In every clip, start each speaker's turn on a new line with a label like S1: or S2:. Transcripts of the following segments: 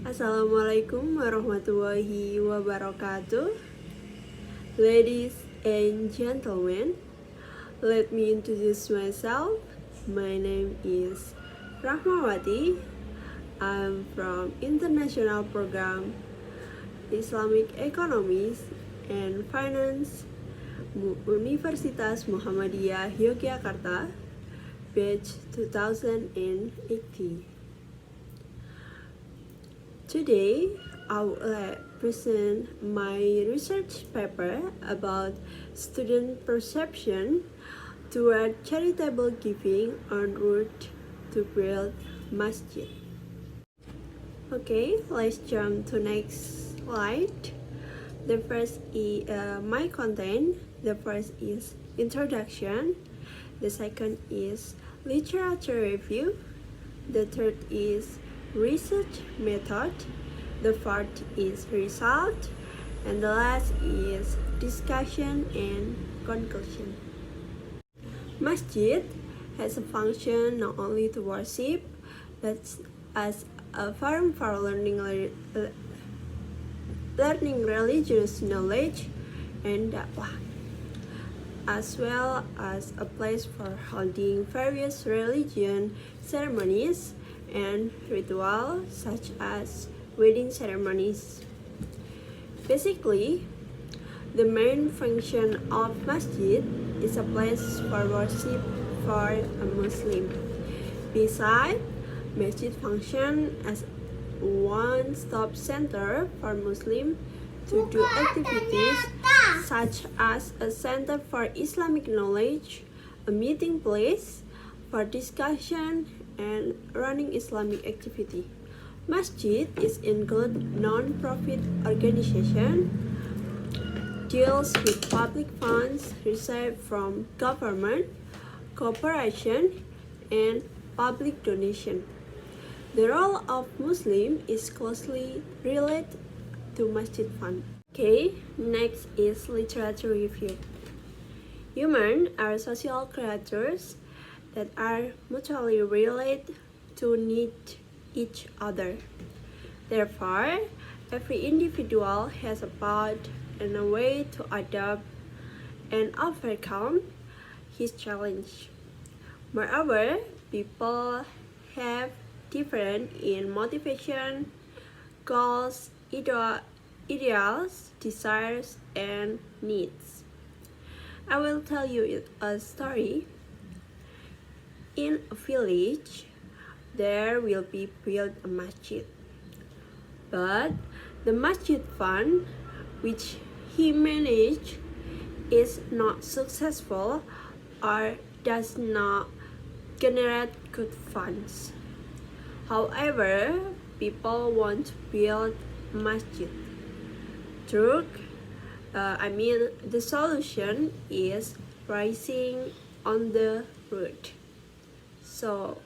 S1: Assalamualaikum warahmatullahi wabarakatuh. Ladies and gentlemen, let me introduce myself. My name is Rahmawati. I'm from International Program Islamic Economics and Finance, Universitas Muhammadiyah Yogyakarta, batch 2018. Today, I will present my research paper about student perception toward charitable giving en route to build masjid. Okay, let's jump to next slide. The first is my content. The first is introduction. The second is literature review. The third is research method. The fourth is result. And the last is discussion and conclusion. Masjid has a function not only to worship, but as a forum for learning religious knowledge and dakwah, as well as a place for holding various religion ceremonies and rituals such as wedding ceremonies. Basically, the main function of masjid is a place for worship for a Muslim. Besides, masjid function as a one-stop center for Muslims to do activities such as a center for Islamic knowledge, a meeting place for discussion and running Islamic activity. Masjid is include non-profit organization, deals with public funds received from government, corporation, and public donation. The role of Muslim is closely related to masjid fund. Okay, next is literature review. Humans are social creatures that are mutually related to need each other. Therefore, every individual has a part and a way to adapt and overcome his challenge. Moreover, people have different in motivation, goals, ideals, desires, and needs. I will tell you a story. In a village, there will be built a masjid. But the masjid fund, which he managed, is not successful or does not generate good funds. However, people want to build a masjid. The solution is pricing on the road. So,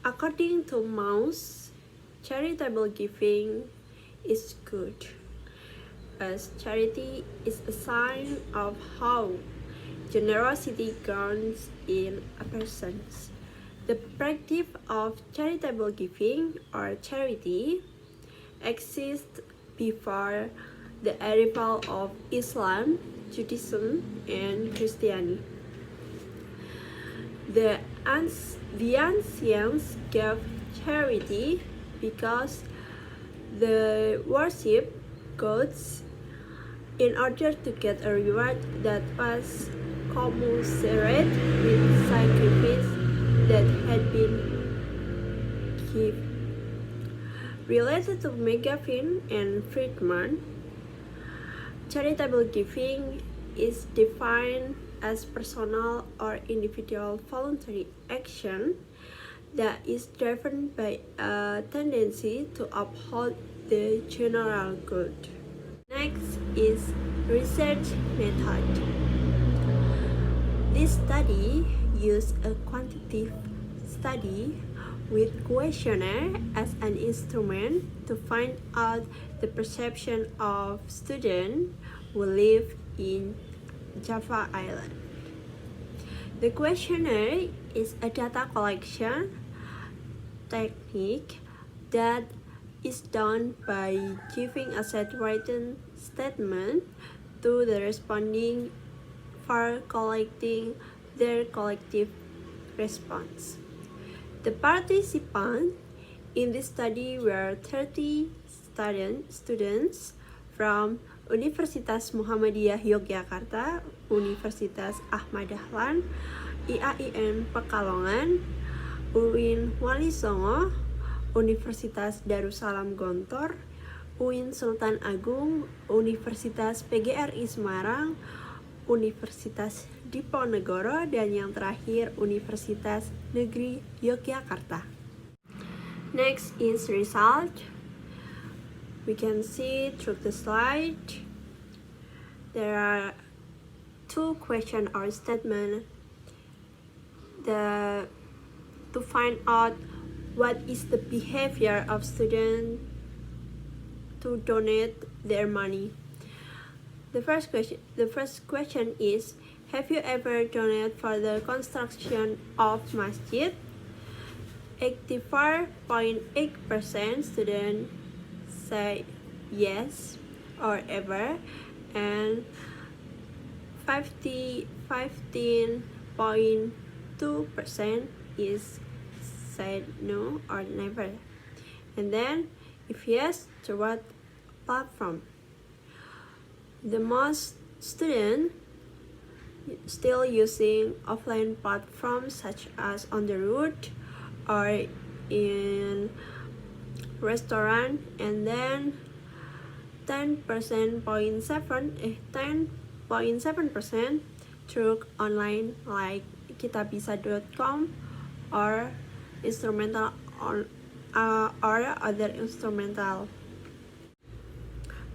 S1: according to Maus, charitable giving is good, as charity is a sign of how generosity grows in a person. The practice of charitable giving or charity exists before the arrival of Islam, Judaism, and Christianity. The ancients gave charity because they worship gods in order to get a reward that was commensurate with sacrifice that had been given. Related to McGuffin and Friedman, charitable giving is defined as personal or individual voluntary action that is driven by a tendency to uphold the general good. Next is research method. This study used a quantitative study with questionnaire as an instrument to find out the perception of students who live in Java Island. The questionnaire is a data collection technique that is done by giving a set written statement to the responding for collecting their collective response. The participants in this study were 30 students from Universitas Muhammadiyah Yogyakarta, Universitas Ahmad Dahlan, IAIN Pekalongan, UIN Wali Songo, Universitas Darussalam Gontor, UIN Sultan Agung, Universitas PGRI Semarang, Universitas Diponegoro, dan yang terakhir Universitas Negeri Yogyakarta. Next is result. We can see through the slide. There are two questions or statements to find out what is the behavior of students to donate their money. The first question is, have you ever donated for the construction of masjid? 84.8% students say yes or ever, and 15.2% is said no or never. And then, if yes, to what platform? The most students still using offline platforms such as on the road or in restaurant, and then 10.7% through online like kitabisa.com or instrumental or other instrumental.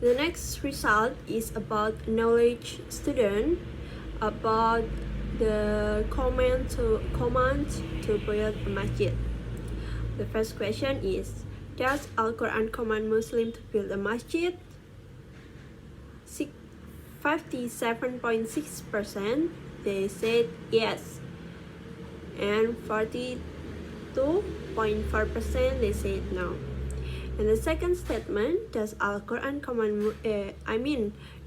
S1: The next result is about knowledge student about the command to build a masjid. The first question is, does Al-Quran command Muslim to build a masjid? 57.6% they said yes, and 42.4% they said no. And the second statement, does Al-Quran command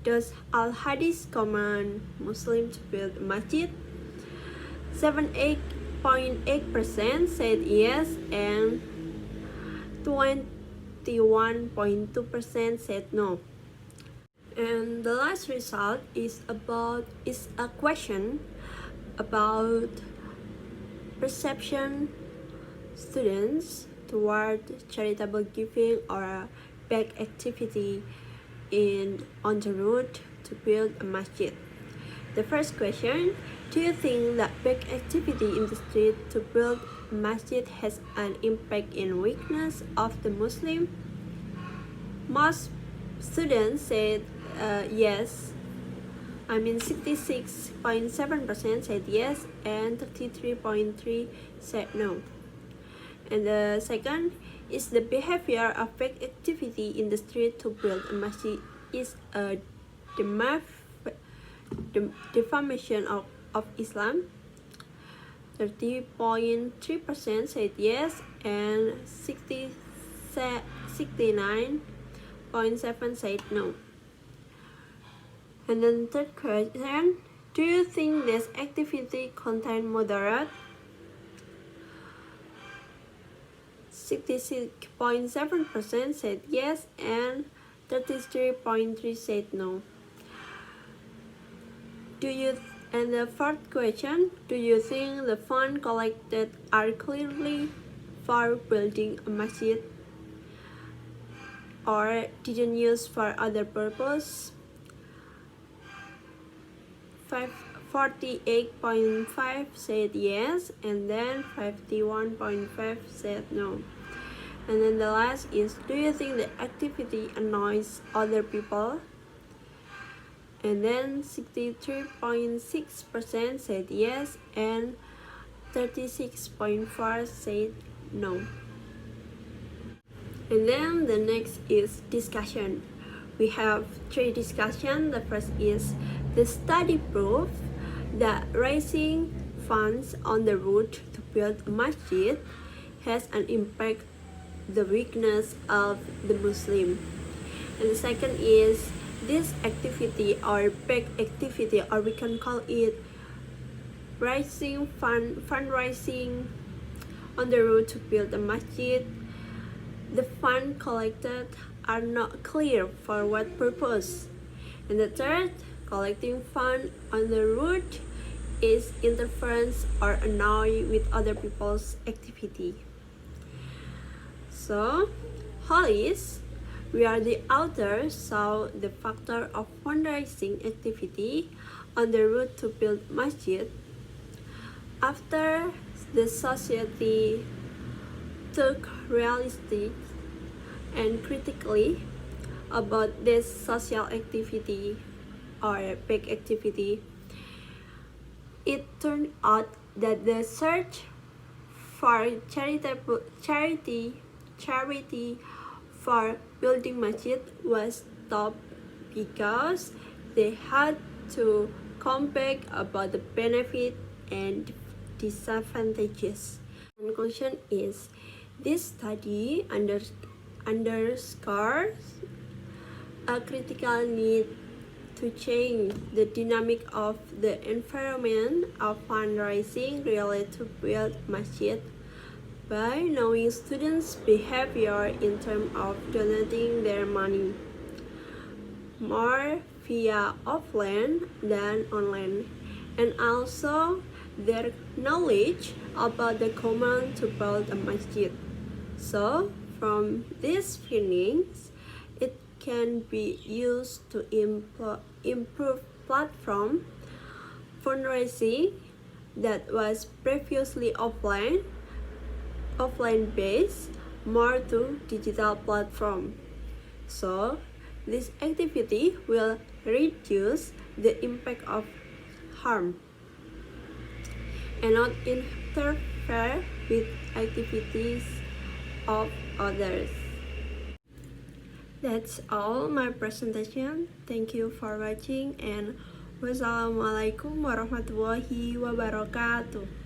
S1: does Al-Hadith command Muslim to build a masjid? 78.8% said yes, and 21.2% said no. And the last result is a question about perception students toward charitable giving or big activity on the road to build a masjid. The first question, do you think that big activity in the street to build a masjid has an impact in weakness of the Muslim? Most students said yes. 66.7% said yes, and 33.3% said no. And the second is the behavior of big activity in the street to build a masjid is a defamation of Islam. 30.3% said yes, and 69.7% said no. And then third question, do you think this activity contain moderate? 66.7% said yes, and 33.3% said no. And the fourth question, do you think the funds collected are clearly for building a masjid or didn't use for other purpose? 48.5% said yes, and then 51.5% said no. And then the last is, do you think the activity annoys other people? And then 63.6% said yes, and 36.4% said no. And then the next is discussion. We have three discussions. The first is, the study proved that raising funds on the road to build a masjid has an impact the weakness of the Muslim. And the second is this activity or big activity, or we can call it fundraising on the road to build a masjid. The funds collected are not clear for what purpose. And the third, collecting funds on the route is interference or annoy with other people's activity. So, Hollis, we are the author, saw the factor of fundraising activity on the route to build masjid. After the society took realistic and critically about this social activity or big activity, it turned out that the search for charity for building masjid was stopped because they had to come back about the benefit and disadvantages. Conclusion is this study underscores a critical need to change the dynamic of the environment of fundraising related to build masjid by knowing students' behavior in terms of donating their money more via offline than online, and also their knowledge about the command to build a masjid. So, from these findings, it can be used to improve platform fundraising that was previously offline based more to digital platform. So, this activity will reduce the impact of harm and not interfere with activities of others. That's all my presentation. Thank you for watching and wassalamualaikum warahmatullahi wabarakatuh.